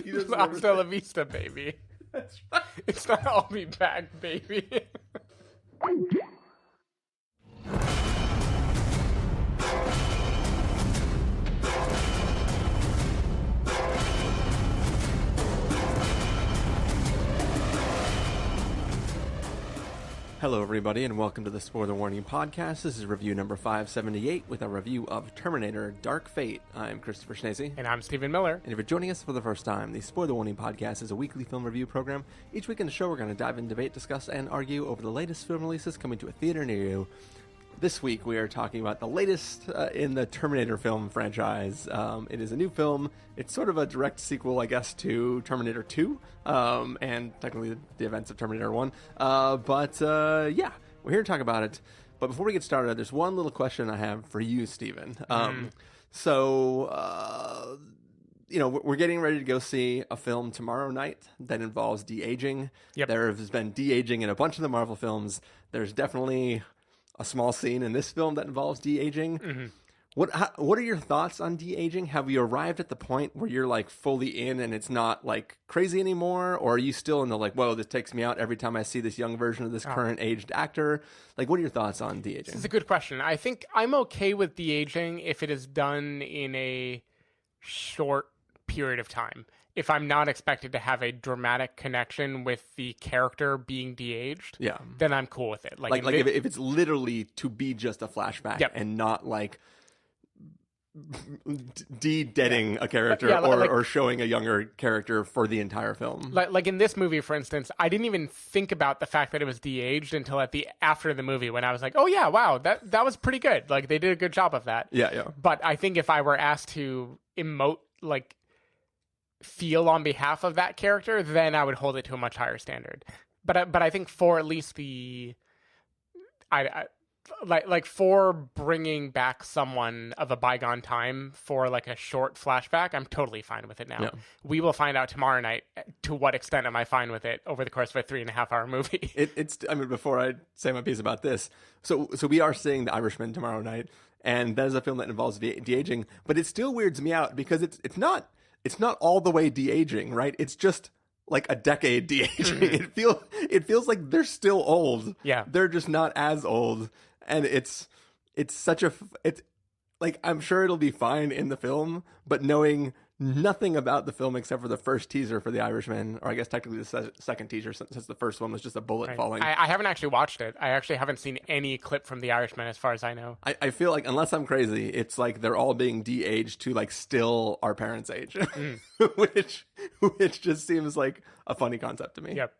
He doesn't Hasta la vista, baby. That's right. It's not I'll be back, baby. Hello, everybody, and welcome to the Spoiler Warning Podcast. This is review number 578 with a review of Terminator Dark Fate. I'm Christopher Schnese. And I'm Stephen Miller. And if you're joining us for the first time, the Spoiler Warning Podcast is a weekly film review program. Each week in the show, we're going to dive in, debate, discuss, and argue over the latest film releases coming to a theater near you. This week, we are talking about the latest in the Terminator film franchise. It is a new film. It's sort of a direct sequel, I guess, to Terminator 2, and technically the events of Terminator 1. Yeah, we're here to talk about it. But before we get started, there's one little question I have for you, Stephen. We're getting ready to go see a film tomorrow night that involves de-aging. Yep. There has been de-aging in a bunch of the Marvel films. There's definitely a small scene in this film that involves de-aging. Mm-hmm. What are your thoughts on de-aging? Have you arrived at the point where you're like fully in and it's not like crazy anymore? Or are you still in the like, whoa, this takes me out every time I see this young version of this current aged actor? Like, what are your thoughts on de-aging? It's a good question. I think I'm okay with de-aging if it is done in a short period of time. If I'm not expected to have a dramatic connection with the character being de-aged, then I'm cool with it. If it's literally to be just a flashback and not like de-deading a character or showing a younger character for the entire film. Like in this movie, for instance, I didn't even think about the fact that it was de-aged until after the movie when I was like, oh yeah, wow, that was pretty good. Like they did a good job of that. Yeah. But I think if I were asked to emote, like feel on behalf of that character, then I would hold it to a much higher standard. But I think for at least for bringing back someone of a bygone time for like a short flashback, I'm totally fine with it now. Yeah. We will find out tomorrow night to what extent am I fine with it over the course of a 3.5 hour movie. Before I say my piece about this, so we are seeing The Irishman tomorrow night, and that is a film that involves de-aging, but it still weirds me out because it's not all the way de-aging, right? It's just like a decade de-aging. It feels like they're still old. Yeah. They're just not as old. And it's like, I'm sure it'll be fine in the film, but knowing nothing about the film except for the first teaser for The Irishman, or I guess technically the second teaser since the first one was just a bullet falling. I haven't actually watched it. I actually haven't seen any clip from The Irishman as far as I know. I feel like, unless I'm crazy, it's like they're all being de-aged to like still our parents' age, which just seems like a funny concept to me. Yep.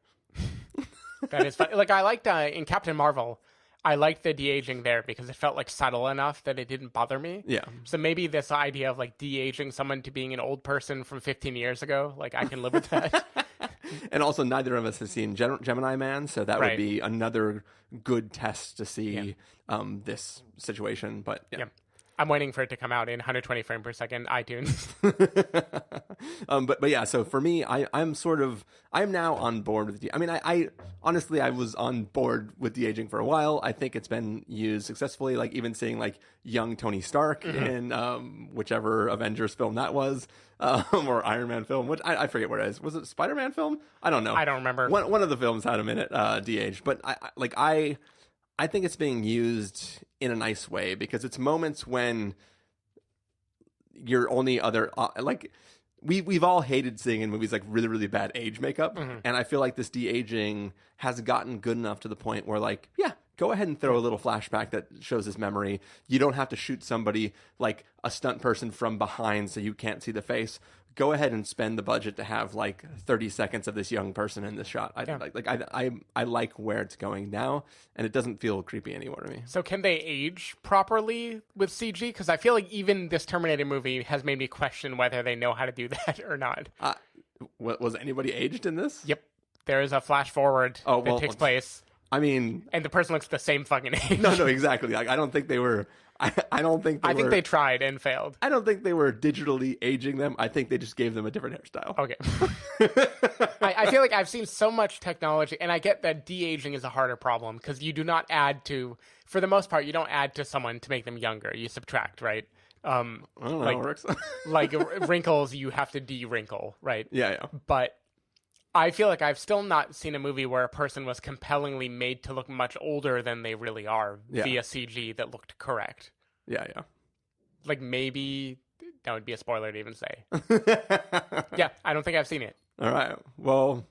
That is funny. Like I liked in Captain Marvel, I liked the de-aging there because it felt like subtle enough that it didn't bother me. Yeah. So maybe this idea of like de-aging someone to being an old person from 15 years ago, like I can live with that. And also neither of us has seen Gemini Man, so that would be another good test to see this situation. But yeah. I'm waiting for it to come out in 120 frames per second iTunes. But yeah, so for me, I'm now on board with I honestly, I was on board with de-aging for a while. I think it's been used successfully, like even seeing like young Tony Stark in whichever Avengers film that was, or Iron Man film, which I forget what it is. Was it a Spider-Man film? I don't know. I don't remember. One of the films had him in it, de-aged. But I think it's being used in a nice way because it's moments when your only other we've all hated seeing in movies like really, really bad age makeup, and I feel like this de-aging has gotten good enough to the point where like, yeah, go ahead and throw a little flashback that shows his memory. You don't have to shoot somebody like a stunt person from behind so you can't see the face. Go ahead and spend the budget to have like 30 seconds of this young person in this shot. I like where it's going now, and it doesn't feel creepy anymore to me. So can they age properly with CG? Because I feel like even this Terminator movie has made me question whether they know how to do that or not. Was anybody aged in this? Yep. There is a flash forward that takes place. I mean... And the person looks the same fucking age. No, exactly. Like, I don't think they were... I think they tried and failed. I don't think they were digitally aging them. I think they just gave them a different hairstyle. Okay. I feel like I've seen so much technology, and I get that de-aging is a harder problem because you do not add to... For the most part, you don't add to someone to make them younger. You subtract, right? I don't know how it works. Like wrinkles, you have to de-wrinkle, right? Yeah. But I feel like I've still not seen a movie where a person was compellingly made to look much older than they really are via CG that looked correct. Yeah. Like maybe that would be a spoiler to even say. Yeah, I don't think I've seen it. All right. Well,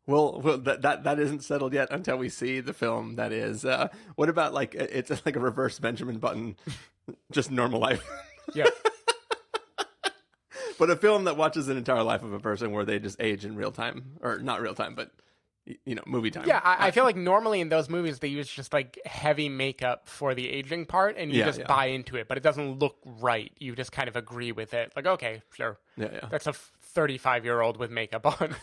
that isn't settled yet until we see the film. That is. What about like it's like a reverse Benjamin Button, just normal life? Yeah. But a film that watches an entire life of a person where they just age in real time, or not real time, but movie time. Yeah, I feel like normally in those movies they use just like heavy makeup for the aging part, and you just buy into it, but it doesn't look right. You just kind of agree with it. Like, okay, sure. Yeah. That's a 35-year-old with makeup on.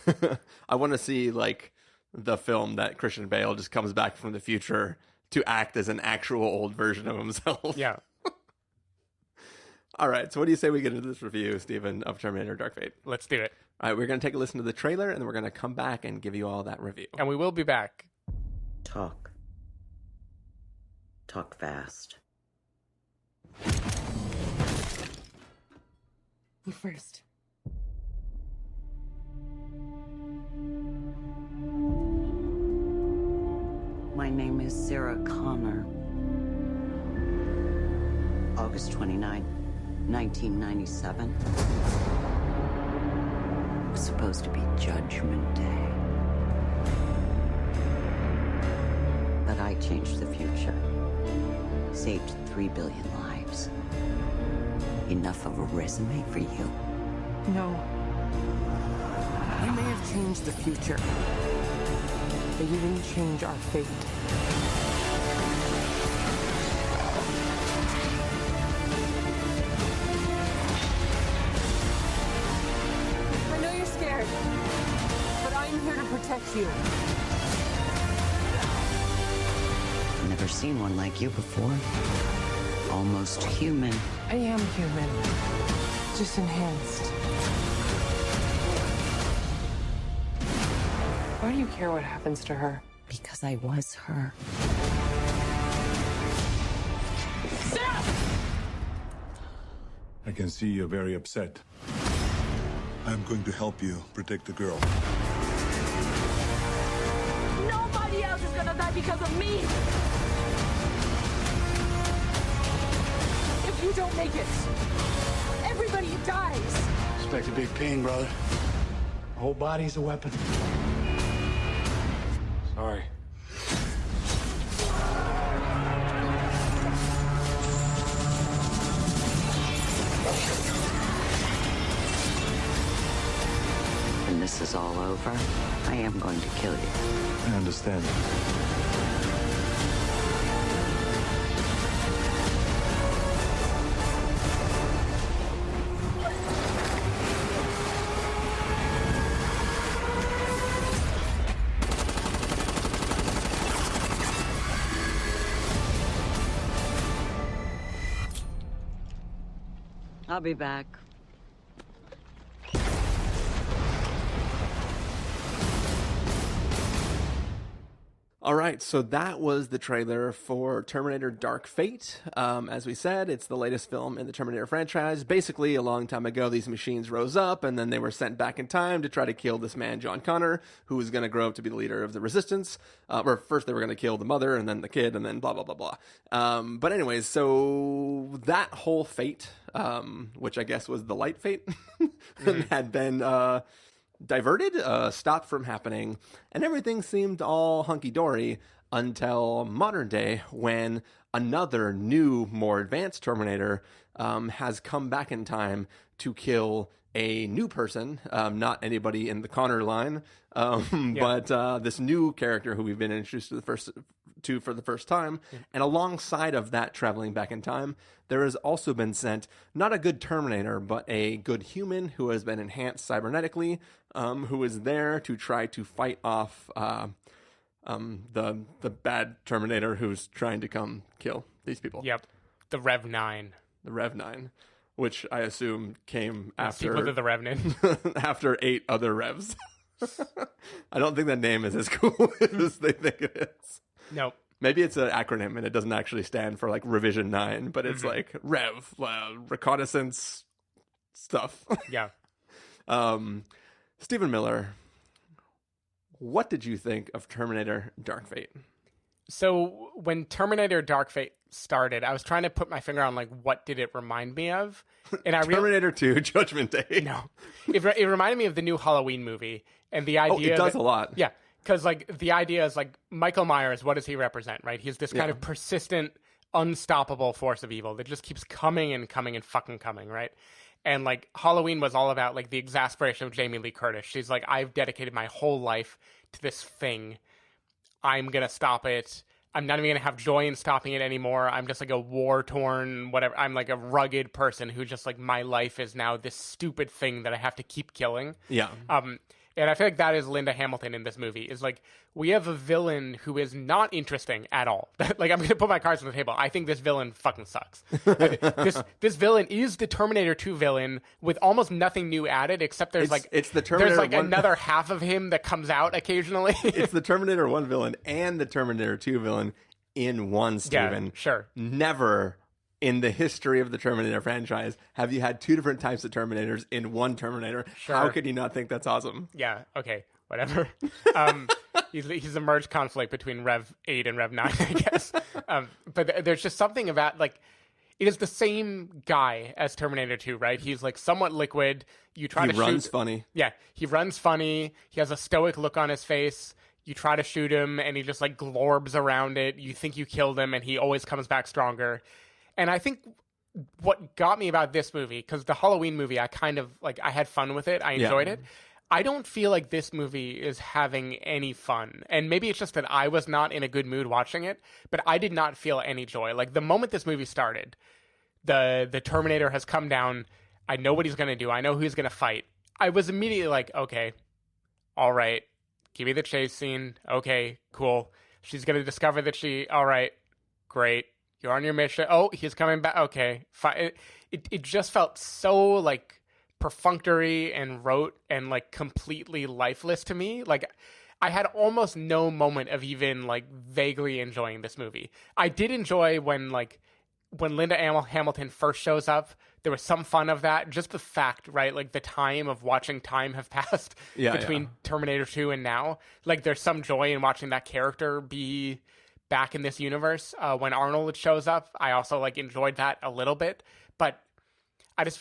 I want to see like the film that Christian Bale just comes back from the future to act as an actual old version of himself. Yeah. All right, so what do you say we get into this review, Stephen, of Terminator Dark Fate? Let's do it. All right, we're going to take a listen to the trailer, and then we're going to come back and give you all that review. And we will be back. Talk. Talk fast. You first. My name is Sarah Connor. August 29, 1997. It was supposed to be Judgment Day. But I changed the future. Saved 3 billion lives. Enough of a resume for you? No. You may have changed the future, but you didn't change our fate. I know you're scared, but I'm here to protect you. Never seen one like you before. Almost human. I am human, just enhanced. Why do you care what happens to her? Because I was her. I can see you're very upset. I'm going to help you protect the girl. Nobody else is gonna die because of me! If you don't make it, everybody dies. Expect a big pain, brother. The whole body's a weapon. Sorry. When this is all over, I am going to kill you. I understand. I'll be back. All right, so that was the trailer for Terminator Dark Fate. As we said, it's the latest film in the Terminator franchise. Basically, a long time ago, these machines rose up, and then they were sent back in time to try to kill this man, John Connor, who was going to grow up to be the leader of the Resistance. Or first they were going to kill the mother, and then the kid, and then blah, blah, blah, blah. But anyways, so that whole fate, which I guess was the light fate, had been... diverted, stopped from happening, and everything seemed all hunky-dory until modern day when another new, more advanced Terminator has come back in time to kill a new person, not anybody in the Connor line, but this new character who we've been introduced to for the first time. And alongside of that traveling back in time, there has also been sent not a good Terminator, but a good human who has been enhanced cybernetically, who is there to try to fight off the bad Terminator who's trying to come kill these people. Yep. The Rev 9. The Rev 9, which I assume came after Sequel to the Revenant. after 8 other Revs. I don't think that name is as cool as they think it is. Nope. Maybe it's an acronym and it doesn't actually stand for like Revision 9, but it's like Rev, reconnaissance stuff. Yeah. Stephen Miller, what did you think of Terminator Dark Fate? So when Terminator Dark Fate started, I was trying to put my finger on like what did it remind me of, and I Terminator 2 Judgment Day. No, it reminded me of the new Halloween movie, and the idea. It does a lot. Yeah, because like the idea is like Michael Myers. What does he represent? Right, he's this kind of persistent, unstoppable force of evil that just keeps coming and coming and fucking coming. Right. And like Halloween was all about like the exasperation of Jamie Lee Curtis. She's like, I've dedicated my whole life to this thing. I'm going to stop it. I'm not even going to have joy in stopping it anymore. I'm just like a war-torn, whatever. I'm like a rugged person who just like my life is now this stupid thing that I have to keep killing. Yeah. And I feel like that is Linda Hamilton in this movie. Is like we have a villain who is not interesting at all. Like I'm going to put my cards on the table. I think this villain fucking sucks. This villain is the Terminator 2 villain with almost nothing new added, except there's it's the Terminator there's like 1... another half of him that comes out occasionally. It's the Terminator 1 villain and the Terminator 2 villain in one, Steven. Yeah, sure. Never in the history of the Terminator franchise have you had two different types of Terminators in one Terminator. Sure. How could you not think that's awesome? Yeah, okay, whatever. He's a merged conflict between Rev 8 and Rev 9, I guess. But there's just something about, like, it is the same guy as Terminator 2, right? He's, like, somewhat liquid. You try to shoot... He runs funny. Yeah, he runs funny. He has a stoic look on his face. You try to shoot him, and he just, like, glorbs around it. You think you killed him, and he always comes back stronger. And I think what got me about this movie, because the Halloween movie, I kind of, like, I had fun with it. I enjoyed it. I don't feel like this movie is having any fun. And maybe it's just that I was not in a good mood watching it, but I did not feel any joy. Like, the moment this movie started, the Terminator has come down. I know what he's going to do. I know who he's going to fight. I was immediately like, okay, all right, give me the chase scene. Okay, cool. She's going to discover that all right, great. You're on your mission. Oh, he's coming back. Okay, fine. It just felt so, like, perfunctory and rote and, like, completely lifeless to me. Like, I had almost no moment of even, like, vaguely enjoying this movie. I did enjoy when Linda Hamilton first shows up. There was some fun of that. Just the fact, right? Like, the time of watching time have passed between Terminator 2 and now. Like, there's some joy in watching that character be back in this universe. When Arnold shows up, I also, like, enjoyed that a little bit. But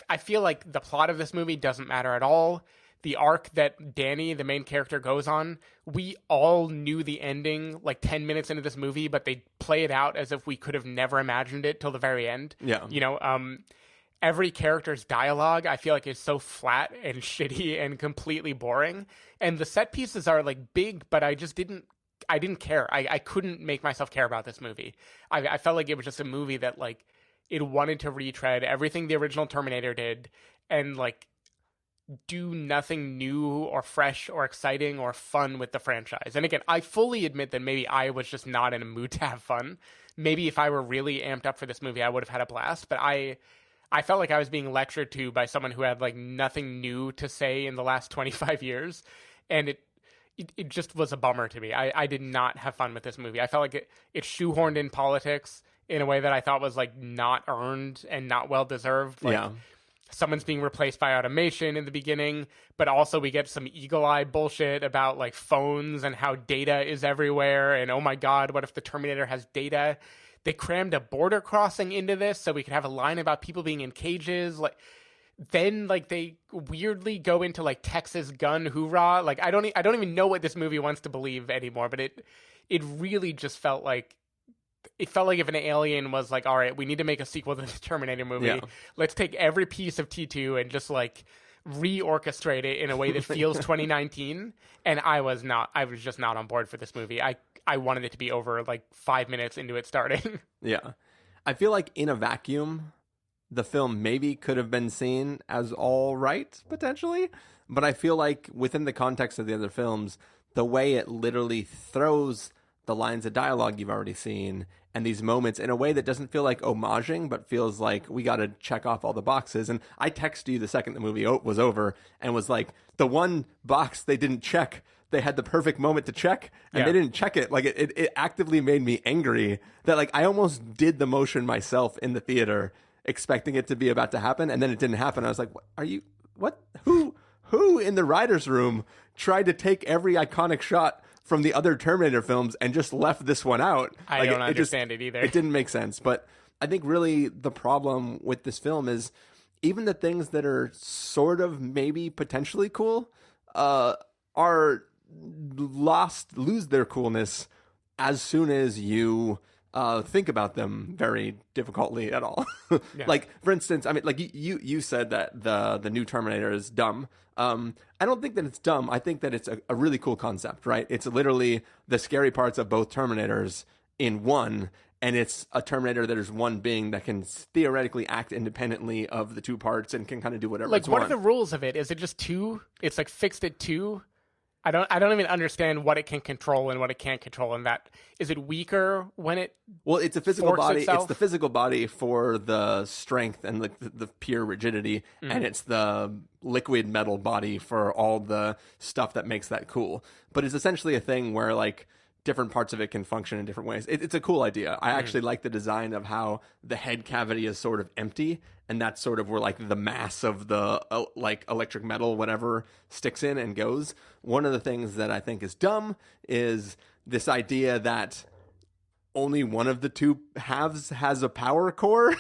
I feel like the plot of this movie doesn't matter at all. The arc that Danny, the main character, goes on, we all knew the ending like 10 minutes into this movie, but they play it out as if we could have never imagined it till the very end. Yeah. You know, every character's dialogue, I feel like, is so flat and shitty and completely boring. And the set pieces are, like, big, but I didn't care. I couldn't make myself care about this movie. I felt like it was just a movie that, like, it wanted to retread everything the original Terminator did and, like, do nothing new or fresh or exciting or fun with the franchise. And again, I fully admit that maybe I was just not in a mood to have fun. Maybe if I were really amped up for this movie, I would have had a blast. But I felt like I was being lectured to by someone who had, like, nothing new to say in the last 25 years. And it just was a bummer to me. I did not have fun with this movie. I felt like it shoehorned in politics in a way that I thought was, like, not earned and not well deserved. Like, someone's being replaced by automation in the beginning, but also we get some Eagle Eye bullshit about, like, phones and how data is everywhere. And oh my God, what if the Terminator has data? They crammed a border crossing into this so we could have a line about people being in cages. Like, then, like, they weirdly go into, like, Texas gun hoorah. Like, I don't even know what this movie wants to believe anymore, but it really just felt like, it felt like if an alien was like, all right, we need to make a sequel to the Terminator movie. Yeah. Let's take every piece of T2 and just, like, reorchestrate it in a way that feels 2019. And I was just not on board for this movie. I wanted it to be over, like, 5 minutes into it starting. Yeah. I feel like in a vacuum, the film maybe could have been seen as all right, potentially. But I feel like within the context of the other films, the way it literally throws the lines of dialogue you've already seen and these moments in a way that doesn't feel like homaging, but feels like we got to check off all the boxes. And I texted you the second the movie was over and was like, the one box they didn't check they had the perfect moment to check and Yeah. they didn't check it. Like it actively made me angry that like I almost did the motion myself in the theater expecting it to be about to happen, and then it didn't happen. I was like, what? Who in the writer's room tried to take every iconic shot from the other Terminator films and just left this one out? I don't understand it either. It didn't make sense. But I think really the problem with this film is even the things that are sort of maybe potentially cool are lose their coolness as soon as you think about them very difficultly at all. Yeah. Like, for instance, I mean, like you said that the new Terminator is dumb. I don't think that it's dumb. I think that it's a really cool concept, right? It's literally the scary parts of both Terminators in one, and it's a Terminator that is one being that can theoretically act independently of the two parts and can kind of do whatever Like, it's what want. are the rules of it? Is it just 2? It's like fixed at 2? I don't even understand what it can control and what it can't control in that. Is it weaker when it Well, it's a physical forks body. itself? It's the physical body for the strength and the pure rigidity, and it's the liquid metal body for all the stuff that makes that cool. But it's essentially a thing where like different parts of it can function in different ways. It's a cool idea. I actually like the design of how the head cavity is sort of empty, and that's sort of where like the mass of the like electric metal whatever sticks in and goes. One of the things that I think is dumb is this idea that only one of the two halves has a power core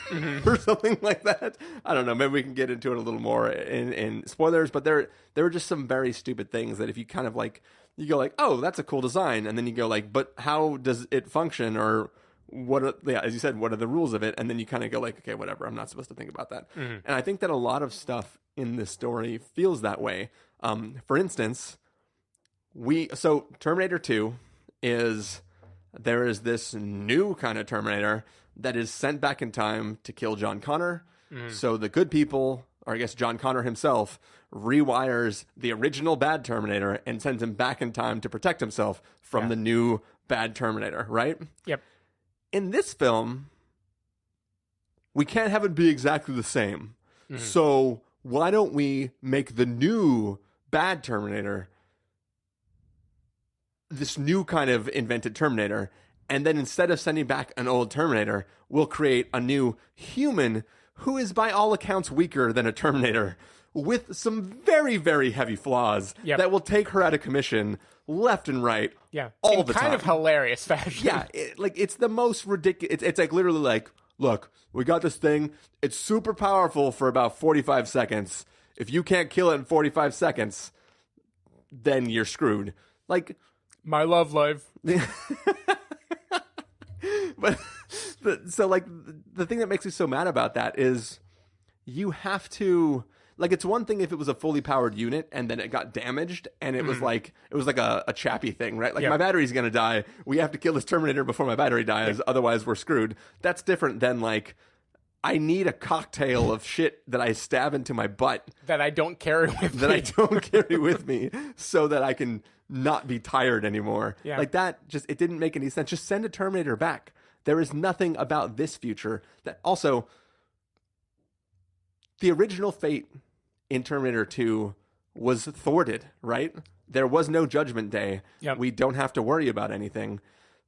or something like that. I don't know. Maybe we can get into it a little more in spoilers, but there are just some very stupid things that if you kind of like, you go like, oh, that's a cool design. And then you go like, but how does it function? Or as you said, what are the rules of it? And then you kind of go like, okay, whatever. I'm not supposed to think about that. And I think that a lot of stuff in this story feels that way. For instance, Terminator 2 there is this new kind of Terminator that is sent back in time to kill John Connor. So the good people, or I guess John Connor himself, rewires the original bad Terminator and sends him back in time to protect himself from the new bad Terminator, right? Yep. In this film, we can't have it be exactly the same. So why don't we make the new bad Terminator this new kind of invented Terminator, and then instead of sending back an old Terminator, we'll create a new human who is by all accounts weaker than a Terminator with some very, very heavy flaws that will take her out of commission left and right all the time. Kind of hilarious fashion. Yeah, it's the most ridiculous. It's like literally like, look, we got this thing. It's super powerful for about 45 seconds. If you can't kill it in 45 seconds, then you're screwed. Like, my love life. but so like the thing that makes me so mad about that is you have to, like, it's one thing if it was a fully powered unit and then it got damaged and it was like a chappy thing, right? Like, my battery's gonna die. We have to kill this Terminator before my battery dies, otherwise we're screwed. That's different than like, I need a cocktail of shit that I stab into my butt that I don't carry with me. So that I can not be tired anymore. Yeah. Like that it didn't make any sense. Just send a Terminator back. There is nothing about this future that also, the original fate in Terminator 2 was thwarted, right? There was no Judgment Day. Yep. We don't have to worry about anything.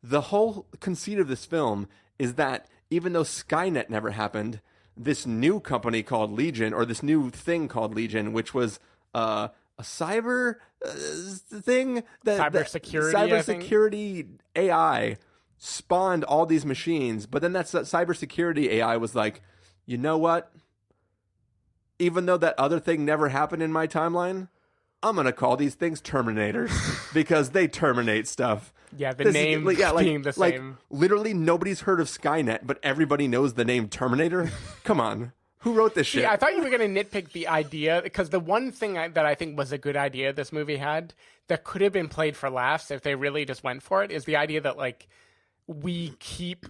The whole conceit of this film is that even though Skynet never happened, this new company called Legion, or this new thing called Legion, which was a cyber thing, cybersecurity AI spawned all these machines. But then that cybersecurity AI was like, you know what? Even though that other thing never happened in my timeline, I'm going to call these things Terminators because they terminate stuff. Yeah, the name being the same. Literally nobody's heard of Skynet, but everybody knows the name Terminator. Come on. Who wrote this shit? Yeah, I thought you were going to nitpick the idea, because the one thing that I think was a good idea this movie had that could have been played for laughs if they really just went for it is the idea that, like, we keep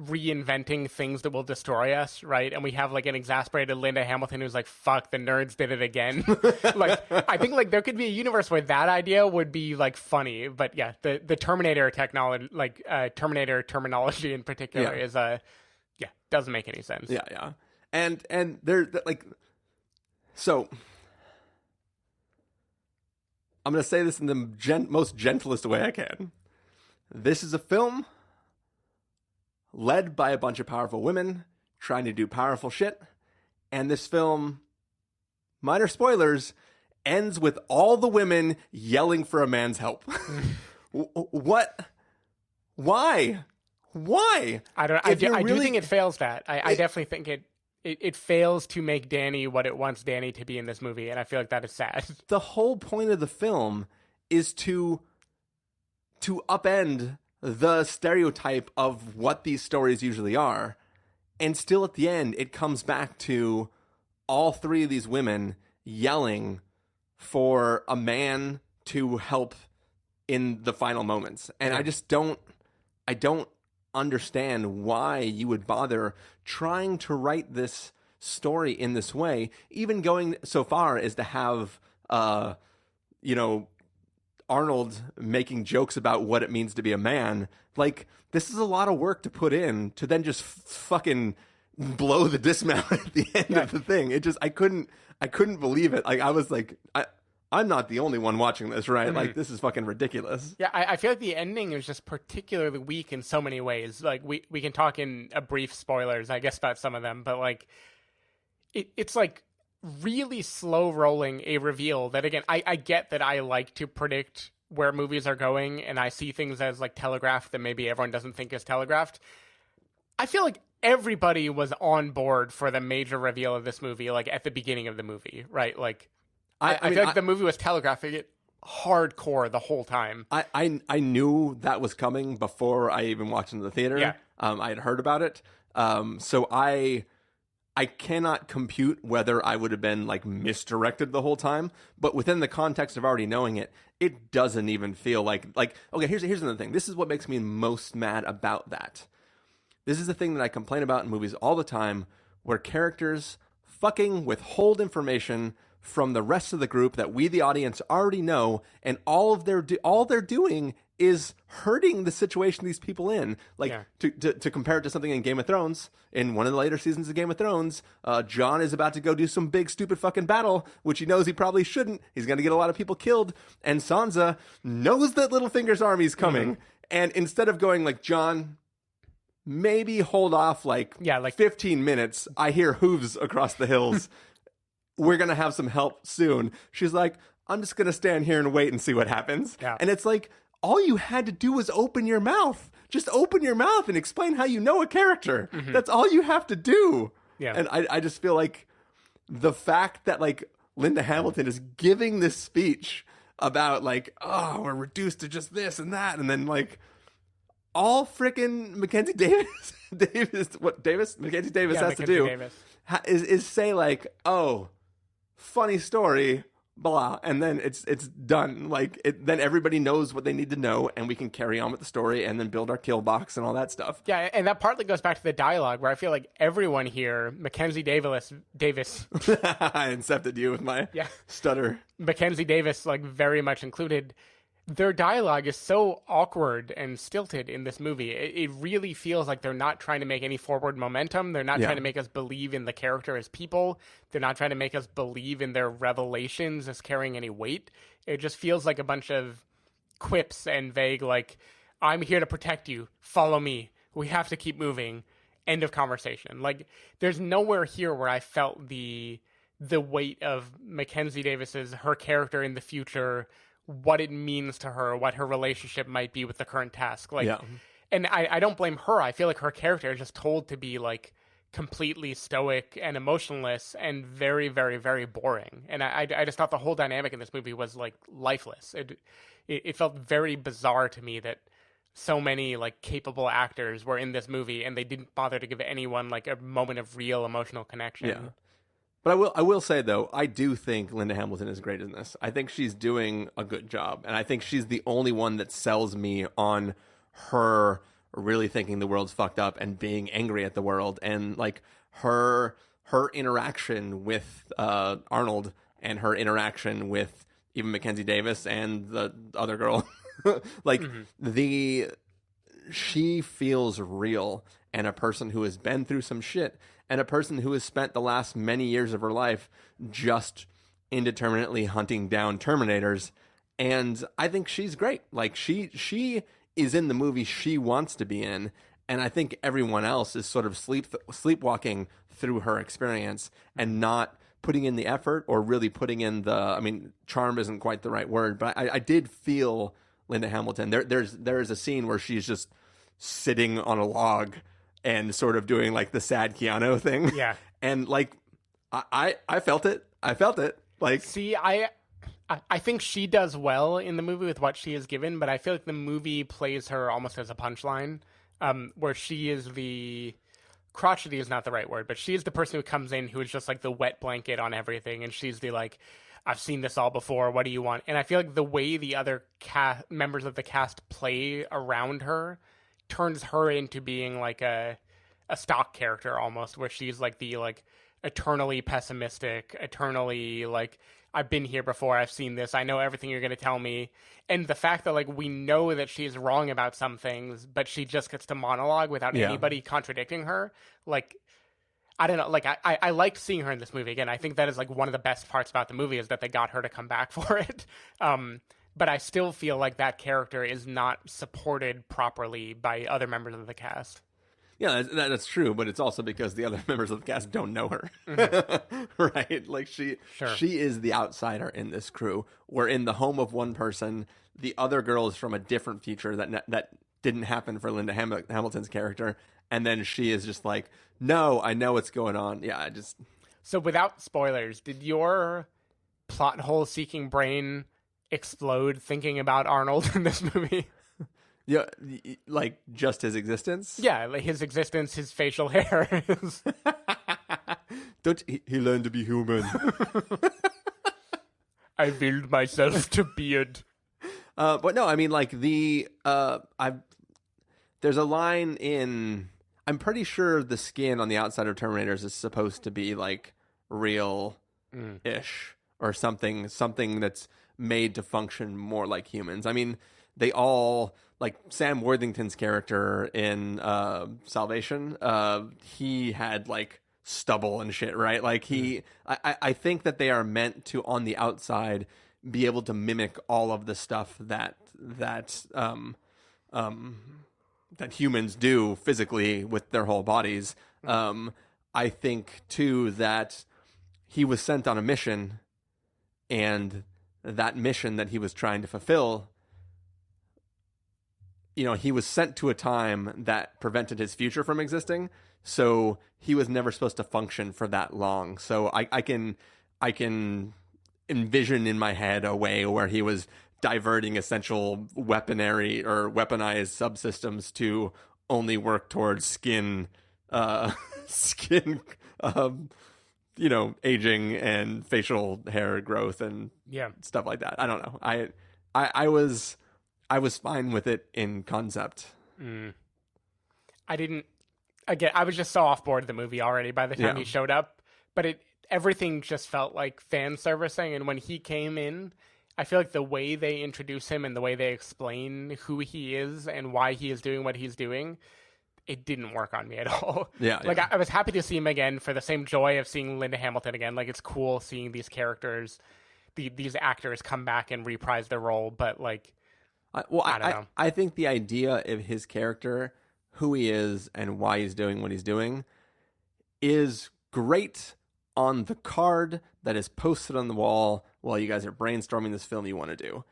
reinventing things that will destroy us, right? And we have like an exasperated Linda Hamilton who's like, fuck, the nerds did it again. Like, I think like there could be a universe where that idea would be like funny, but yeah, the Terminator technology, like Terminator terminology in particular is doesn't make any sense. Yeah. And they're like, so I'm going to say this in the most gentlest way I can. This is a film led by a bunch of powerful women trying to do powerful shit. And this film, minor spoilers, ends with all the women yelling for a man's help. What? Why? I do think it fails that. I definitely think it fails to make Danny what it wants Danny to be in this movie, and I feel like that is sad. The whole point of the film is to upend the stereotype of what these stories usually are. And still at the end, it comes back to all three of these women yelling for a man to help in the final moments. And I just don't understand why you would bother trying to write this story in this way, even going so far as to have, Arnold making jokes about what it means to be a man. Like, this is a lot of work to put in to then just fucking blow the dismount at the end of the thing. It just, I couldn't believe it. Like, I was like, I'm not the only one watching this, right? Like, this is fucking ridiculous. Yeah, I feel like the ending is just particularly weak in so many ways. Like, we can talk in a brief spoilers, I guess, about some of them, but like, it's like really slow rolling a reveal that, again, I get that I like to predict where movies are going, and I see things as like telegraphed that maybe everyone doesn't think is telegraphed. I feel like everybody was on board for the major reveal of this movie, like at the beginning of the movie, right? Like, I feel like the movie was telegraphing it hardcore the whole time. I knew that was coming before I even watched it in the theater. Yeah. I had heard about it. So I cannot compute whether I would have been like misdirected the whole time, but within the context of already knowing it, it doesn't even feel like okay, here's another thing. This is what makes me most mad about that. This is the thing that I complain about in movies all the time, where characters fucking withhold information from the rest of the group that we, the audience, already know, and all they're doing is hurting the situation these people in. Like, to compare it to something in Game of Thrones, in one of the later seasons of Game of Thrones, Jon is about to go do some big stupid fucking battle, which he knows he probably shouldn't. He's going to get a lot of people killed, and Sansa knows that Littlefinger's army's coming, and instead of going like, Jon, maybe hold off like 15 minutes, I hear hooves across the hills, we're going to have some help soon. She's like, I'm just going to stand here and wait and see what happens. Yeah. And it's like, all you had to do was open your mouth. Just open your mouth and explain how you know a character. Mm-hmm. That's all you have to do. Yeah. And I just feel like the fact that like Linda Hamilton is giving this speech about like, oh, we're reduced to just this and that. And then like all frickin' Mackenzie Davis has to do is say like, oh, funny story, blah, and then it's done. Like, then everybody knows what they need to know, and we can carry on with the story and then build our kill box and all that stuff. Yeah, and that partly goes back to the dialogue, where I feel like everyone here, Mackenzie Davis I incepted you with my stutter. Mackenzie Davis, like, very much included. Their dialogue is so awkward and stilted in this movie. It really feels like they're not trying to make any forward momentum. They're not trying to make us believe in the character as people. They're not trying to make us believe in their revelations as carrying any weight. It just feels like a bunch of quips and vague, like, I'm here to protect you. Follow me. We have to keep moving. End of conversation. Like, there's nowhere here where I felt the weight of Mackenzie Davis's, her character in the future, what it means to her, what her relationship might be with the current task. Like, and I don't blame her. I feel like her character is just told to be like completely stoic and emotionless and very, very, very boring. And I just thought the whole dynamic in this movie was like lifeless. It felt very bizarre to me that so many like capable actors were in this movie and they didn't bother to give anyone like a moment of real emotional connection. Yeah. But I will say, though, I do think Linda Hamilton is great in this. I think she's doing a good job. And I think she's the only one that sells me on her really thinking the world's fucked up and being angry at the world. And, like, her interaction with Arnold and her interaction with even Mackenzie Davis and the other girl. Like, she feels real and a person who has been through some shit. And a person who has spent the last many years of her life just indeterminately hunting down Terminators. And I think she's great. Like she is in the movie she wants to be in, and I think everyone else is sort of sleepwalking through her experience and not putting in the effort or really putting in the. I mean, charm isn't quite the right word, but I did feel Linda Hamilton. There's a scene where she's just sitting on a log and sort of doing like the sad Keanu thing. Yeah. And like I felt it. I felt it. Like, see, I think she does well in the movie with what she is given, but I feel like the movie plays her almost as a punchline, where she is the crotchety is not the right word, but she is the person who comes in who is just like the wet blanket on everything, and she's the like, I've seen this all before. What do you want? And I feel like the way the other members of the cast play around her turns her into being like a stock character almost, where she's like the like eternally pessimistic, eternally like, I've been here before, I've seen this, I know everything you're going to tell me. And the fact that like we know that she's wrong about some things, but she just gets to monologue without anybody contradicting her, like, I don't know, like I liked seeing her in this movie again. I think that is like one of the best parts about the movie is that they got her to come back for it. But I still feel like that character is not supported properly by other members of the cast. yeah, that's true, but it's also because the other members of the cast don't know her, right? Like she is the outsider in this crew. We're in the home of one person. The other girl is from a different future that didn't happen for Linda Hamilton's character, and then she is just like, no, I know what's going on. Yeah, I just. So without spoilers, did your plot hole seeking brain explode thinking about Arnold in this movie? Yeah, like just his existence. Yeah, like his existence, his facial hair. Don't he learned to be human? I willed myself to beard. But no, I mean, like there's a line in. I'm pretty sure the skin on the outside of Terminators is supposed to be like real-ish or something that's made to function more like humans. I mean, they all. Like Sam Worthington's character in Salvation, he had like stubble and shit, right? Like I think that they are meant to, on the outside, be able to mimic all of the stuff that humans do physically with their whole bodies. I think too that he was sent on a mission, and that mission that he was trying to fulfill. You know, he was sent to a time that prevented his future from existing, so he was never supposed to function for that long. So I can envision in my head a way where he was diverting essential weaponized subsystems to only work towards skin, aging and facial hair growth and stuff like that. I don't know. I was fine with it in concept. I didn't. Again, I was just so off board the movie already by the time he showed up. But everything just felt like fan servicing. And when he came in, I feel like the way they introduce him and the way they explain who he is and why he is doing what he's doing, it didn't work on me at all. I was happy to see him again for the same joy of seeing Linda Hamilton again. Like, it's cool seeing these characters, these actors come back and reprise their role. But like. I don't know. I think the idea of his character, who he is, and why he's doing what he's doing, is great on the card that is posted on the wall while you guys are brainstorming this film you want to do.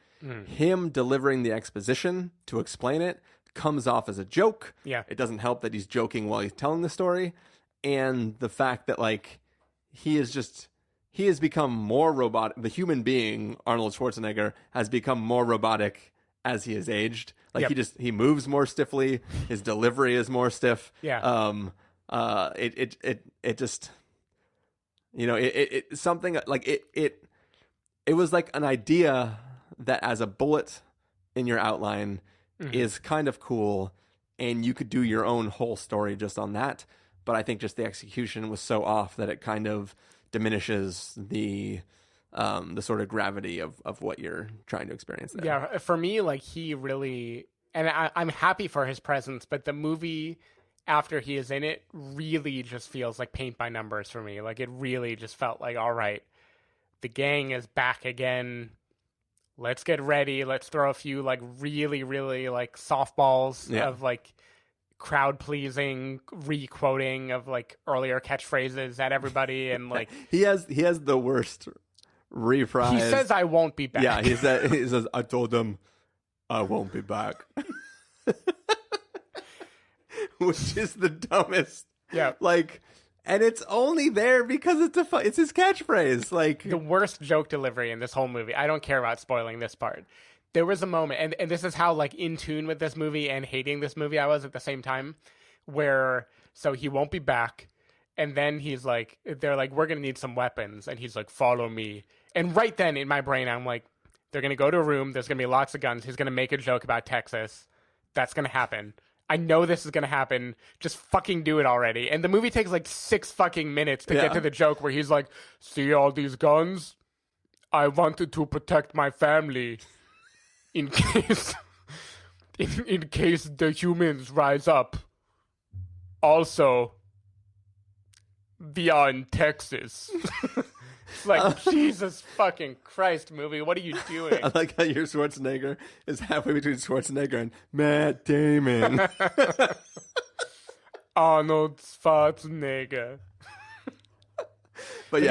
Him delivering the exposition to explain it comes off as a joke. Yeah. It doesn't help that he's joking while he's telling the story. And the fact that, like, he has become more robotic. The human being, Arnold Schwarzenegger, has become more robotic as he has aged. Like, he moves more stiffly. His delivery is more stiff. Yeah. It just, it something like it was like an idea that as a bullet in your outline is kind of cool, and you could do your own whole story just on that. But I think just the execution was so off that it kind of diminishes the sort of gravity of what you're trying to experience there. Yeah, for me, like, he really, and I'm happy for his presence, but the movie after he is in it really just feels like paint by numbers for me. Like, it really just felt like, all right, the gang is back again. let's get ready. Let's throw a few like really, really like softballs of like crowd pleasing re-quoting of like earlier catchphrases at everybody, and like he has the worst reprise. He says, "I won't be back." Yeah, he says, "I told them I won't be back," which is the dumbest. Yeah, like, and it's only there because it's his catchphrase. Like the worst joke delivery in this whole movie. I don't care about spoiling this part. There was a moment, and this is how like in tune with this movie and hating this movie I was at the same time, where so he won't be back, and then they're like, we're gonna need some weapons, and he's like, follow me, and right then in my brain I'm like, they're gonna go to a room, there's gonna be lots of guns, he's gonna make a joke about Texas, that's gonna happen. I know this is gonna happen. Just fucking do it already. And the movie takes like 6 fucking minutes to get to the joke where he's like, see all these guns? I wanted to protect my family. In case the humans rise up. Also, beyond Texas. It's like, Jesus fucking Christ, movie, what are you doing? I like how your Schwarzenegger is halfway between Schwarzenegger and Matt Damon. Arnold Schwarzenegger. But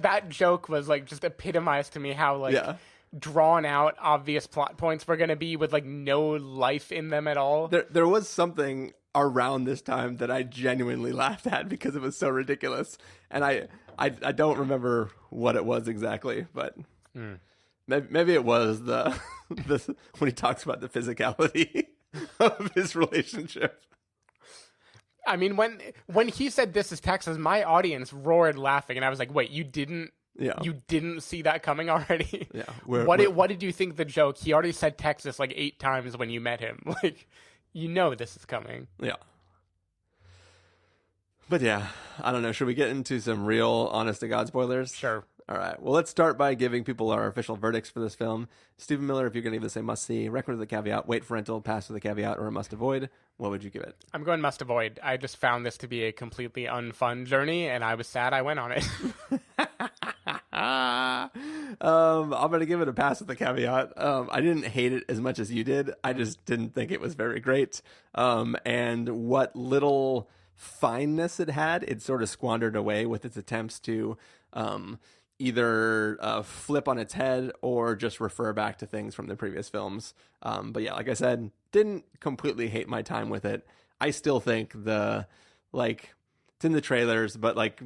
that joke was like just epitomized to me how like drawn out obvious plot points were going to be with like no life in them at all. There was something around this time that I genuinely laughed at because it was so ridiculous, and I don't remember what it was exactly, but maybe it was the when he talks about the physicality of his relationship. I mean, when he said this is Texas, my audience roared laughing, and I was like, wait, you didn't see that coming already? Yeah. What did you think the joke? He already said Texas like 8 times when you met him. Like, you know this is coming. Yeah. But yeah, I don't know. Should we get into some real honest-to-God spoilers? Sure. All right. Well, let's start by giving people our official verdicts for this film. Stephen Miller, if you're going to give this a must-see, recommend with a caveat, wait for rental, pass with a caveat, or a must-avoid, what would you give it? I'm going must-avoid. I just found this to be a completely unfun journey, and I was sad I went on it. I'm going to give it a pass with a caveat. I didn't hate it as much as you did. I just didn't think it was very great. And what little fineness it had, it sort of squandered away with its attempts to either flip on its head or just refer back to things from the previous films. But yeah, like I said, didn't completely hate my time with it. I still think it's in the trailers, but like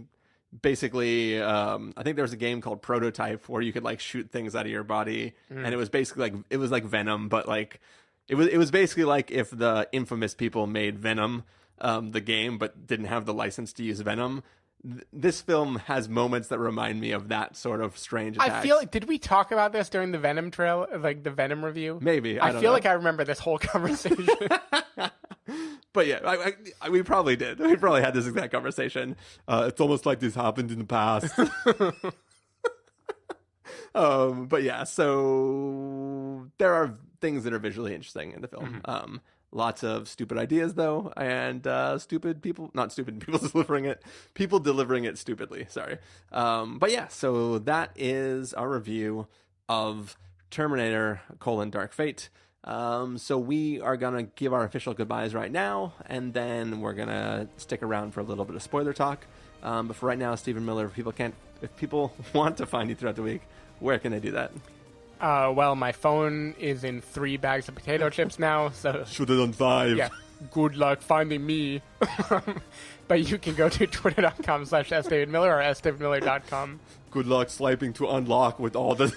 basically, I think there was a game called Prototype where you could like shoot things out of your body, and it was basically like, it was like Venom, but like it was basically like if the Infamous people made Venom the game, but didn't have the license to use Venom. This film has moments that remind me of that sort of strange attacks. I feel like, did we talk about this during the Venom trail, like the Venom review? Maybe. I feel like I remember this whole conversation. But yeah, we probably did. We probably had this exact conversation. It's almost like this happened in the past. But yeah, so there are things that are visually interesting in the film. Mm-hmm. Lots of stupid ideas, though, and stupid people, not stupid people people delivering it stupidly. Sorry. But yeah, so that is our review of Terminator: Dark Fate. So we are going to give our official goodbyes right now, and then we're going to stick around for a little bit of spoiler talk. But for right now, Stephen Miller, if people want to find you throughout the week, where can they do that? Well, my phone is in 3 bags of potato chips now, so... Should have done 5. Yeah, good luck finding me. But you can go to twitter.com/sdavidmiller or sdavidmiller.com. Good luck swiping to unlock with all the...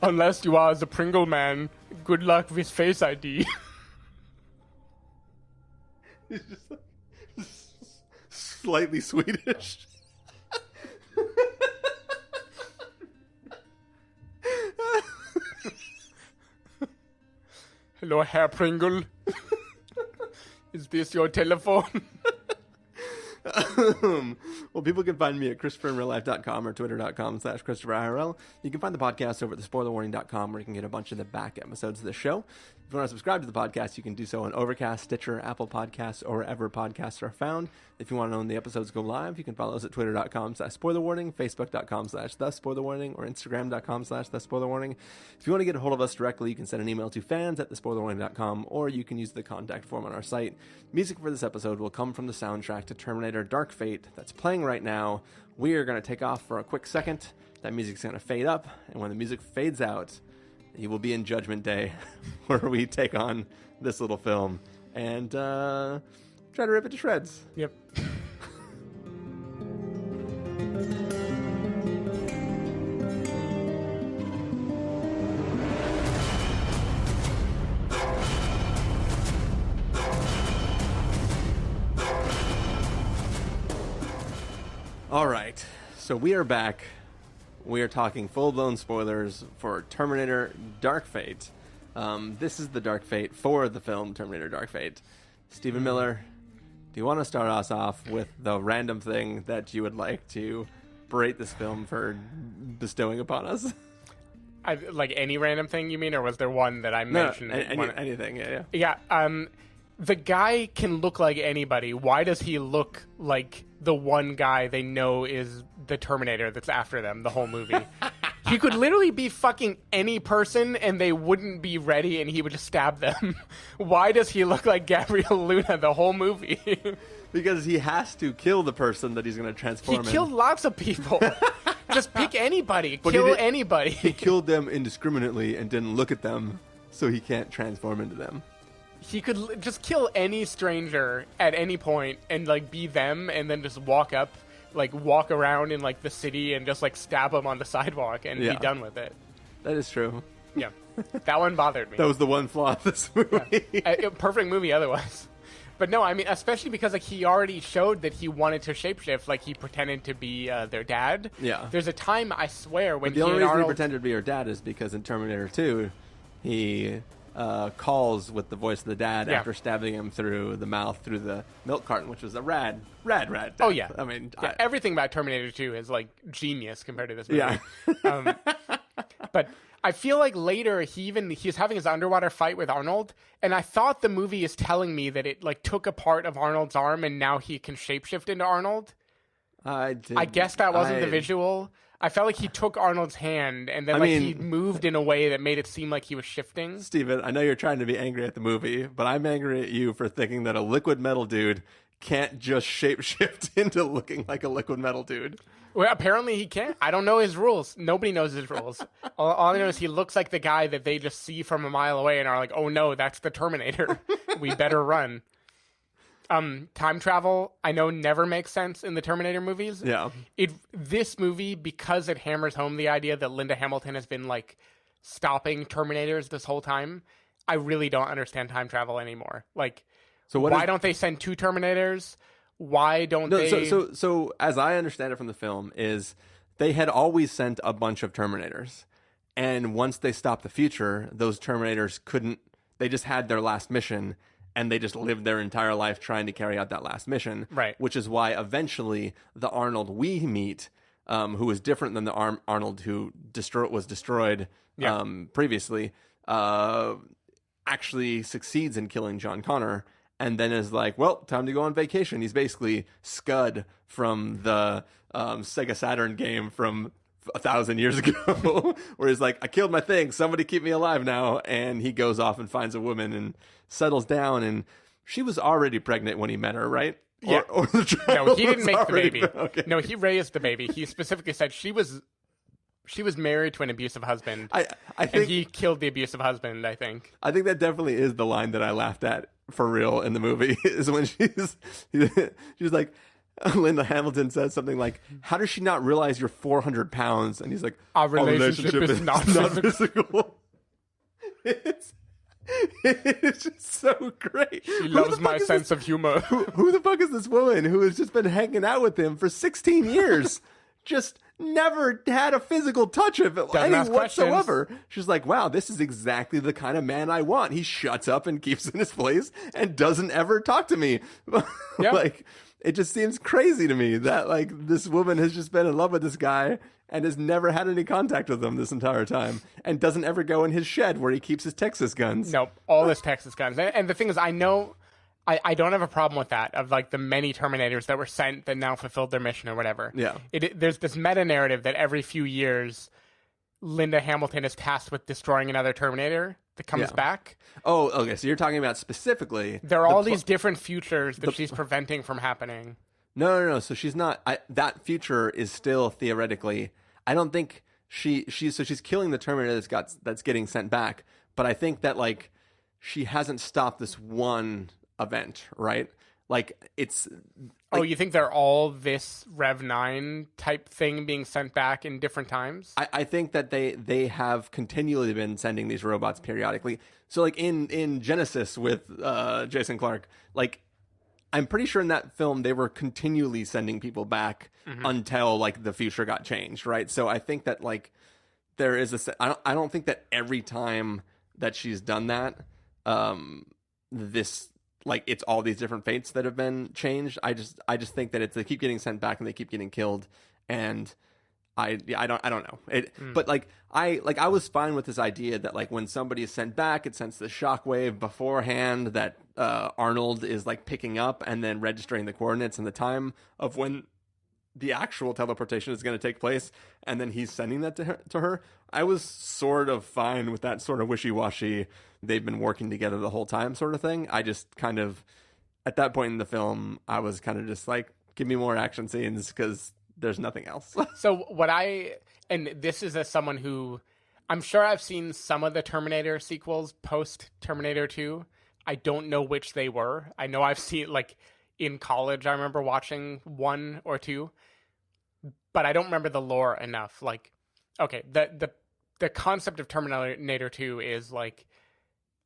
Unless you are the Pringle Man, good luck with Face ID. He's just like, slightly Swedish. Hello, Herr Pringle. Is this your telephone? Well, people can find me at ChristopherInRealLife.com or Twitter.com/ChristopherIRL. You can find the podcast over at thespoilerwarning.com, where you can get a bunch of the back episodes of the show. If you want to subscribe to the podcast, you can do so on Overcast, Stitcher, Apple Podcasts, or wherever podcasts are found. If you want to know when the episodes go live, you can follow us at Twitter.com/SpoilerWarning, Facebook.com/TheSpoilerWarning, or Instagram.com/TheSpoilerWarning. If you want to get a hold of us directly, you can send an email to fans@thespoilerwarning.com, or you can use the contact form on our site. Music for this episode will come from the soundtrack to Terminator Dark Fate that's playing right now. We are going to take off for a quick second. That music's going to fade up, and when the music fades out, you will be in Judgment Day, where we take on this little film and try to rip it to shreds. Yep. All right, so we are back. We are talking full-blown spoilers for Terminator Dark Fate. This is the Dark Fate for the film Terminator Dark Fate. Stephen Miller, do you want to start us off with the random thing that you would like to berate this film for bestowing upon us? Like any random thing, you mean, or was there one that I mentioned? Anything, yeah. Yeah, the guy can look like anybody. Why does he look like the one guy they know is the Terminator that's after them the whole movie? He could literally be fucking any person and they wouldn't be ready and he would just stab them. Why does he look like Gabriel Luna the whole movie? Because he has to kill the person that he's going to transform He killed lots of people. Just pick anybody. But Kill anybody. He killed them indiscriminately and didn't look at them, so he can't transform into them. He could just kill any stranger at any point and, like, be them and then just walk around in, like, the city and just, like, stab them on the sidewalk and be done with it. That is true. Yeah. That one bothered me. That was the one flaw of this movie. Yeah. Perfect movie otherwise. But no, I mean, especially because, like, he already showed that he wanted to shapeshift. Like, he pretended to be their dad. Yeah. There's a time, I swear, when the only reason Arnold... he pretended to be her dad is because in Terminator 2, he... calls with the voice of the dad after stabbing him through the mouth through the milk carton, which was a rad death. Oh, yeah. I mean... everything about Terminator 2 is, like, genius compared to this movie. Yeah. But I feel like later he's having his underwater fight with Arnold, and I thought the movie is telling me that it, like, took a part of Arnold's arm and now he can shapeshift into Arnold. I guess that wasn't the visual. I felt like he took Arnold's hand and then he moved in a way that made it seem like he was shifting. Steven, I know you're trying to be angry at the movie, but I'm angry at you for thinking that a liquid metal dude can't just shapeshift into looking like a liquid metal dude. Well, apparently he can't. I don't know his rules. Nobody knows his rules. All I know is he looks like the guy that they just see from a mile away and are like, oh no, that's the Terminator. We better run. Time travel, I know, never makes sense in the Terminator movies. Yeah. This movie, because it hammers home the idea that Linda Hamilton has been, like, stopping Terminators this whole time, I really don't understand time travel anymore. Like, so why don't they send 2 Terminators? Why don't they... So as I understand it from the film, is they had always sent a bunch of Terminators. And once they stopped the future, those Terminators couldn't... They just had their last mission... And they just lived their entire life trying to carry out that last mission. Right. Which is why eventually the Arnold we meet, who is different than the Arnold who was destroyed previously, actually succeeds in killing John Connor. And then is like, well, time to go on vacation. He's basically Scud from the Sega Saturn game from 1,000 years ago, where he's like, I killed my thing, somebody keep me alive now. And he goes off and finds a woman and settles down, and she was already pregnant when he met her, right? Yeah. Or the child no, he didn't make the baby. Okay. No, he raised the baby. He specifically said she was married to an abusive husband. I think, and he killed the abusive husband, I think. I think that definitely is the line that I laughed at for real in the movie, is when she's like, Linda Hamilton says something like, how does she not realize you're 400 pounds? And he's like, our relationship is not physical. It's just so great. She loves my sense of humor. Who the fuck is this woman who has just been hanging out with him for 16 years? Just never had a physical touch of it whatsoever. She's like, wow, this is exactly the kind of man I want. He shuts up and keeps in his place and doesn't ever talk to me. Yeah. Like, It just seems crazy to me that like this woman has just been in love with this guy and has never had any contact with him this entire time and doesn't ever go in his shed where he keeps his Texas guns. Nope, all his Texas guns. And the thing is, I know I don't have a problem with that, of like the many Terminators that were sent that now fulfilled their mission or whatever. Yeah. There's this meta narrative that every few years Linda Hamilton is tasked with destroying another Terminator that comes back. Oh, okay. So you're talking about specifically... There are all these different futures that she's preventing from happening. No. So she's not... that future is still theoretically... I don't think she's killing the Terminator that's getting sent back. But I think that, like, she hasn't stopped this one event, right? Like, it's... Like, oh, you think they're all this Rev 9 type thing being sent back in different times? I think that they have continually been sending these robots periodically. So like in Genesis with Jason Clarke, like I'm pretty sure in that film they were continually sending people back until like the future got changed, right? So I think that like there is I don't think that every time that she's done that, this like it's all these different fates that have been changed. I just think that they keep getting sent back and they keep getting killed, and I don't know it. But like I was fine with this idea that like when somebody is sent back, it sends the shockwave beforehand that Arnold is like picking up and then registering the coordinates and the time of when the actual teleportation is going to take place, and then he's sending that to her. I was sort of fine with that sort of wishy-washy, they've been working together the whole time sort of thing. I just kind of, at that point in the film, I was kind of just like, give me more action scenes because there's nothing else. So and this is as someone who, I'm sure I've seen some of the Terminator sequels post Terminator 2. I don't know which they were. I know I've seen, like, in college, I remember watching 1 or 2, but I don't remember the lore enough. Like, okay, the concept of Terminator 2 is like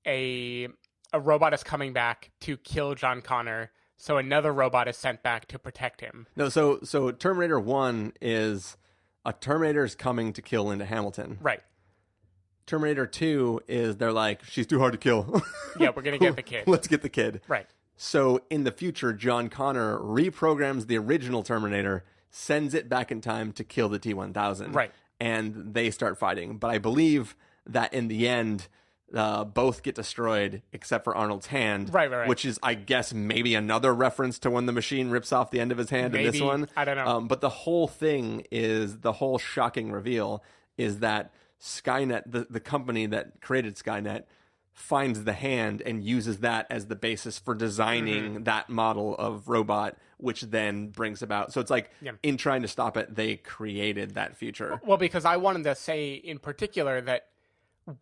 a robot is coming back to kill John Connor, so another robot is sent back to protect him. No, so Terminator 1 is a Terminator is coming to kill Linda Hamilton. Right. Terminator 2 is they're like, she's too hard to kill. Yeah, we're going to get the kid. Let's get the kid. Right. So in the future, John Connor reprograms the original Terminator, sends it back in time to kill the T-1000. Right. And they start fighting. But I believe that in the end, both get destroyed except for Arnold's hand. Right. Which is, I guess, maybe another reference to when the machine rips off the end of his hand in this one. I don't know. But the whole thing is, the whole shocking reveal is that Skynet, the company that created Skynet, finds the hand and uses that as the basis for designing that model of robot, which then brings about. So it's like, in trying to stop it, they created that future. Well, because I wanted to say in particular that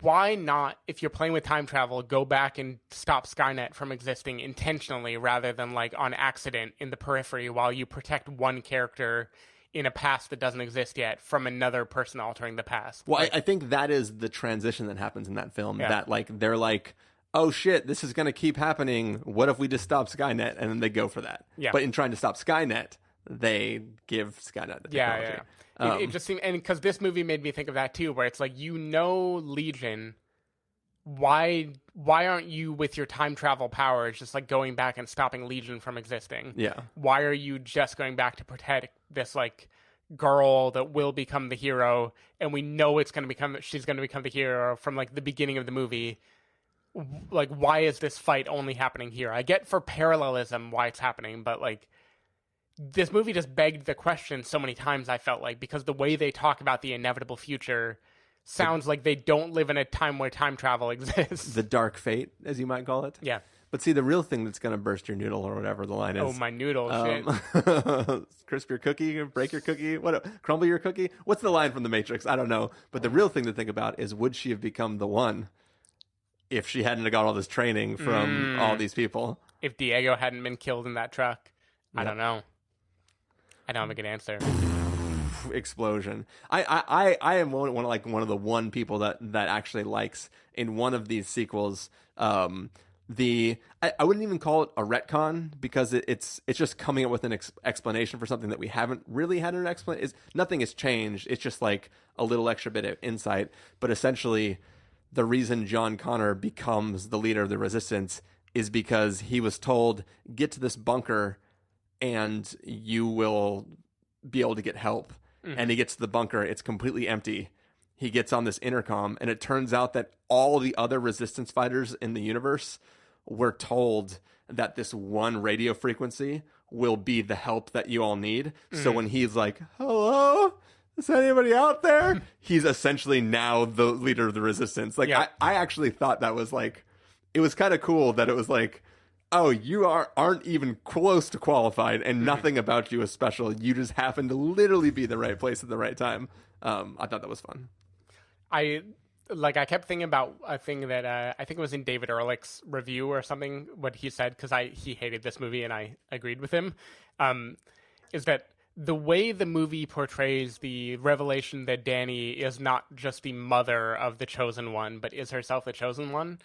why not, if you're playing with time travel, go back and stop Skynet from existing intentionally rather than like on accident in the periphery while you protect one character in a past that doesn't exist yet from another person altering the past. Well, I think that is the transition that happens in that film. That like they're like, oh shit, this is going to keep happening. What if we just stop Skynet? And then they go for that. Yeah. But in trying to stop Skynet, they give Skynet the technology. It just seemed, and because this movie made me think of that too, where it's like, Legion, why aren't you with your time travel powers just like going back and stopping Legion from existing? Yeah. Why are you just going back to protect this like girl that will become the hero, and we know she's going to become the hero from like the beginning of the movie? Like, why is this fight only happening here? I get for parallelism why it's happening, but like this movie just begged the question so many times, I felt like, because the way they talk about the inevitable future sounds like they don't live in a time where time travel exists. The dark fate, as you might call it. Yeah. But see, the real thing that's going to burst your noodle or whatever the line is. Oh, my noodle, shit. Crisp your cookie, break your cookie, crumble your cookie? What's the line from The Matrix? I don't know. But the real thing to think about is, would she have become the one if she hadn't got all this training from all these people? If Diego hadn't been killed in that truck? I don't know. I don't have a good answer. Explosion. I am one of the one people that actually likes in one of these sequels. I wouldn't even call it a retcon, because it's just coming up with an explanation for something that we haven't really had an explanation. Nothing has changed. It's just like a little extra bit of insight. But essentially, the reason John Connor becomes the leader of the Resistance is because he was told, get to this bunker and you will be able to get help. And he gets to the bunker. It's completely empty. He gets on this intercom, and it turns out that all the other resistance fighters in the universe were told that this one radio frequency will be the help that you all need. So when he's like, hello, is anybody out there? He's essentially now the leader of the resistance. Like, I actually thought that was like, it was kind of cool that it was like, oh, you aren't even close to qualified, and nothing about you is special. You just happen to literally be the right place at the right time. I thought that was fun. I kept thinking about a thing that I think it was in David Ehrlich's review or something, what he said, because he hated this movie and I agreed with him, is that the way the movie portrays the revelation that Danny is not just the mother of the chosen one, but is herself the chosen one,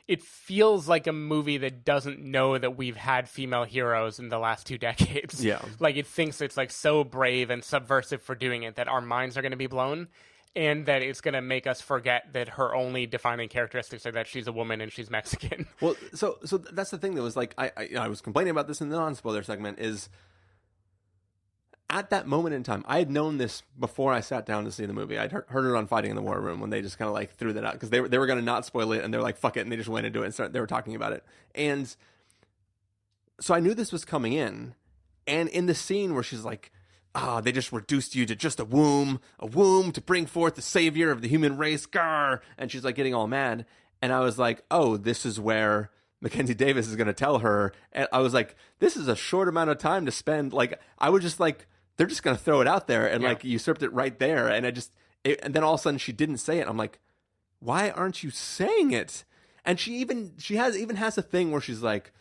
it feels like a movie that doesn't know that we've had female heroes in the last 2 decades. Yeah. Like, it thinks it's like so brave and subversive for doing it that our minds are going to be blown, and that it's going to make us forget that her only defining characteristics are that she's a woman and she's Mexican. Well, so that's the thing that was like, I was complaining about this in the non-spoiler segment, is at that moment in time, I had known this before I sat down to see the movie. I'd heard it on Fighting in the War Room when they just kind of like threw that out because they were going to not spoil it, and they're like, fuck it, and they just went into it and they were talking about it. And so I knew this was coming in, and in the scene where she's like, they just reduced you to just a womb to bring forth the savior of the human race, gar, and she's like getting all mad, and I was like, oh, this is where Mackenzie Davis is going to tell her, and I was like, this is a short amount of time to spend, like, I was just like, they're just going to throw it out there and like usurped it right there. And and then all of a sudden she didn't say it. I'm like, why aren't you saying it? And she even has a thing where she's like,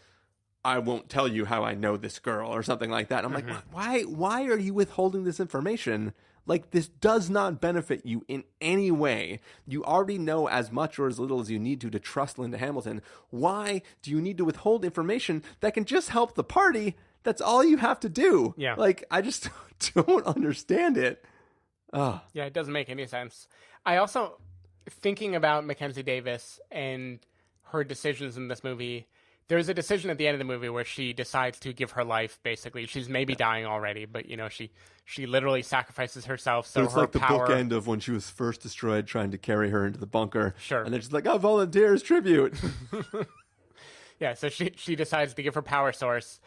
I won't tell you how I know this girl or something like that. And I'm like, why are you withholding this information? Like, this does not benefit you in any way. You already know as much or as little as you need to trust Linda Hamilton. Why do you need to withhold information that can just help the party? That's all you have to do. Yeah. Like, I just don't understand it. Yeah, it doesn't make any sense. I also, thinking about Mackenzie Davis and her decisions in this movie, there's a decision at the end of the movie where she decides to give her life, basically. She's maybe dying already, but, you know, she literally sacrifices herself. So it's her like the power... bookend of when she was first destroyed, trying to carry her into the bunker. Sure. And then she's like, I volunteer as tribute. Yeah, so she decides to give her power source.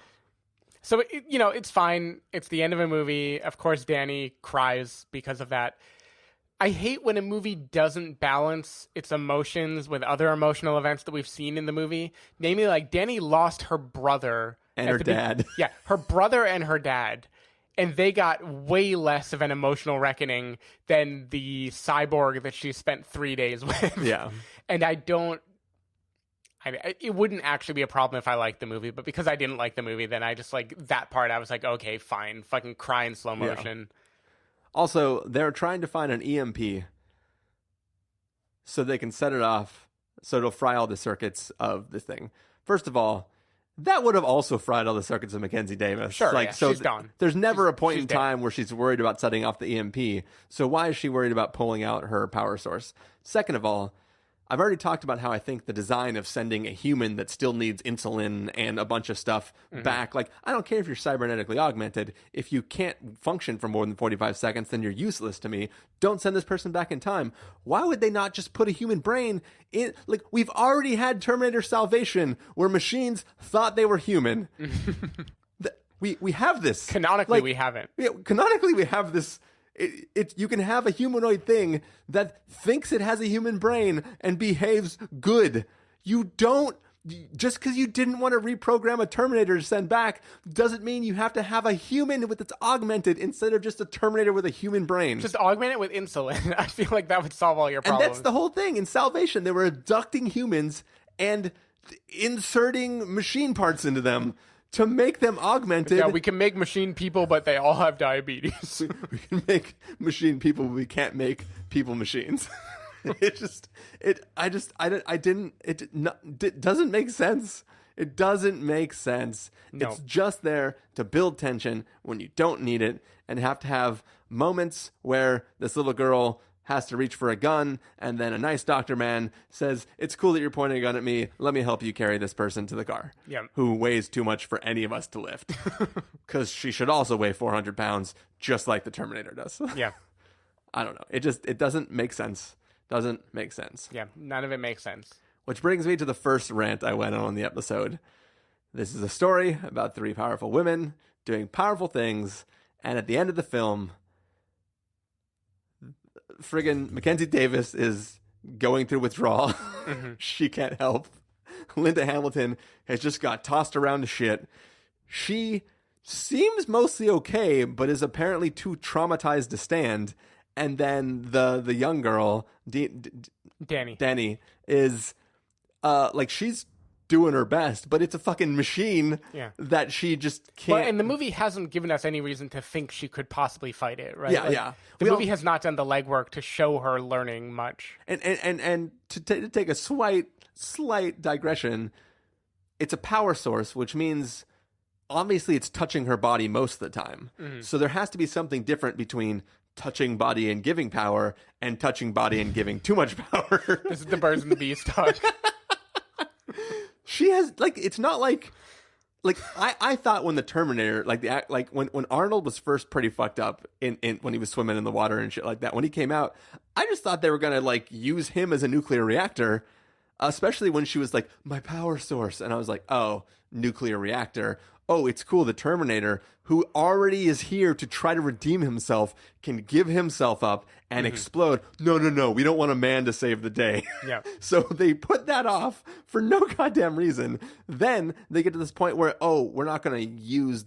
So, you know, it's fine. It's the end of a movie. Of course, Danny cries because of that. I hate when a movie doesn't balance its emotions with other emotional events that we've seen in the movie. Namely, like, Danny lost her brother. And her dad. Yeah, her brother and her dad. And they got way less of an emotional reckoning than the cyborg that she spent 3 days with. Yeah. And it wouldn't actually be a problem if I liked the movie, but because I didn't like the movie, then I just, like, that part, I was like, okay, fine, fucking cry in slow motion. Yeah. Also, they're trying to find an EMP so they can set it off so it'll fry all the circuits of this thing. First of all, that would have also fried all the circuits of Mackenzie Davis. Sure, like, yeah, so she's gone. There's never a point in dead. time where she's worried about setting off the EMP. So why is she worried about pulling out her power source? Second of all, I've already talked about how I think the design of sending a human that still needs insulin and a bunch of stuff back, like, I don't care if you're cybernetically augmented. If you can't function for more than 45 seconds, then you're useless to me. Don't send this person back in time. Why would they not just put a human brain in? Like, we've already had Terminator Salvation where machines thought they were human. We have this. Canonically, like, we haven't. Yeah, canonically, we have this. You can have a humanoid thing that thinks it has a human brain and behaves good. You don't, just because you didn't want to reprogram a Terminator to send back doesn't mean you have to have a human with its augmented instead of just a Terminator with a human brain. Just augment it with insulin. I feel like that would solve all your problems. And that's the whole thing. In Salvation, they were abducting humans and inserting machine parts into them to make them augmented. Yeah, we can make machine people, but they all have diabetes. We can make machine people, but we can't make people machines. It doesn't make sense. It doesn't make sense. No. It's just there to build tension when you don't need it, and have to have moments where this little girl has to reach for a gun, and then a nice doctor man says, "It's cool that you're pointing a gun at me. Let me help you carry this person to the car." Yeah. Who weighs too much for any of us to lift. Because she should also weigh 400 pounds, just like the Terminator does. Yeah. I don't know. It doesn't make sense. Doesn't make sense. Yeah. None of it makes sense. Which brings me to the first rant I went on the episode. This is a story about 3 powerful women doing powerful things, and at the end of the film, friggin' Mackenzie Davis is going through withdrawal. She can't help. Linda Hamilton has just got tossed around to shit. She seems mostly okay, but is apparently too traumatized to stand. And then the young girl, Danny, is like, she's doing her best, but it's a fucking machine that she just can't. Well, and the movie hasn't given us any reason to think she could possibly fight it, right? Yeah. The movie has not done the legwork to show her learning much. And to take a slight digression, it's a power source, which means obviously it's touching her body most of the time. So there has to be something different between touching body and giving power and touching body and giving too much power. This is the birds and the bees talk. She has, like, it's not like I thought when the Terminator, like when Arnold was first pretty fucked up in when he was swimming in the water and shit like that, when he came out, I just thought they were gonna like use him as a nuclear reactor, especially when she was like, my power source, and I was like, oh, nuclear reactor. Oh, it's cool. The Terminator, who already is here to try to redeem himself, can give himself up and explode. No. We don't want a man to save the day. Yeah. So they put that off for no goddamn reason. Then they get to this point where, oh, we're not going to use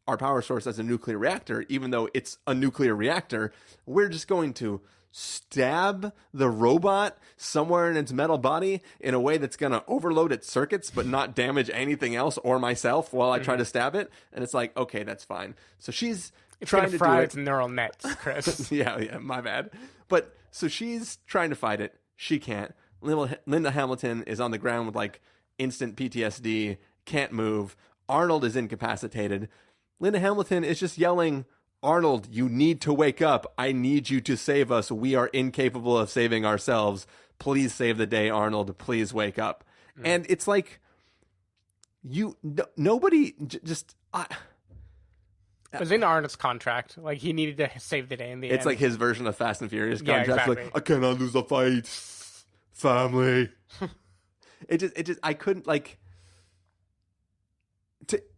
our power source as a nuclear reactor, even though it's a nuclear reactor. We're just going to stab the robot somewhere in its metal body in a way that's going to overload its circuits but not damage anything else or myself while I try to stab it. And it's like, okay, that's fine. So she's trying to fry do its neural nets, Chris. yeah, my bad. But so she's trying to fight it. She can't. Linda Hamilton is on the ground with like instant PTSD, can't move. Arnold is incapacitated. Linda Hamilton is just yelling, Arnold, you need to wake up. I need you to save us. We are incapable of saving ourselves. Please save the day, Arnold. Please wake up. And it's like, nobody just... It was in Arnold's contract. Like, he needed to save the day in the end. It's like his version of Fast and Furious Yeah, contract. exactly. Like, I cannot lose a fight. Family. I couldn't, like...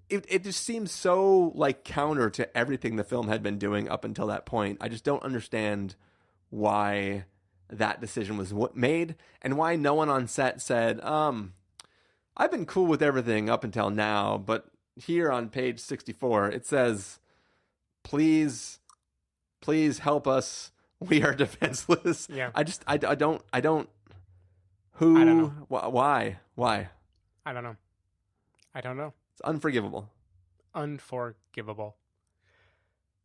It just seems so like counter to everything the film had been doing up until that point. I just don't understand why that decision was made and why no one on set said, I've been cool with everything up until now, but here on page 64, it says, please help us. We are defenseless. Yeah. I don't, who, I don't know. Why? I don't know. It's unforgivable. Unforgivable.